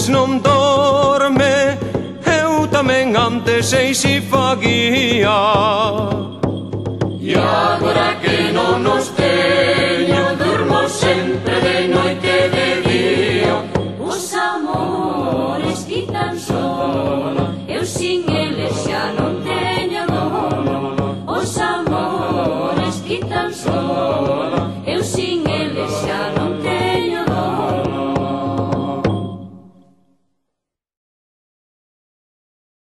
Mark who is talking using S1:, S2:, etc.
S1: Non dorme, eu tamén antes sei si faguía.
S2: E agora que non nos teño, durmo sempre de noite e de día. Os amores quitan sono, eu sin eles xa non teño dono. Os amores quitan sono,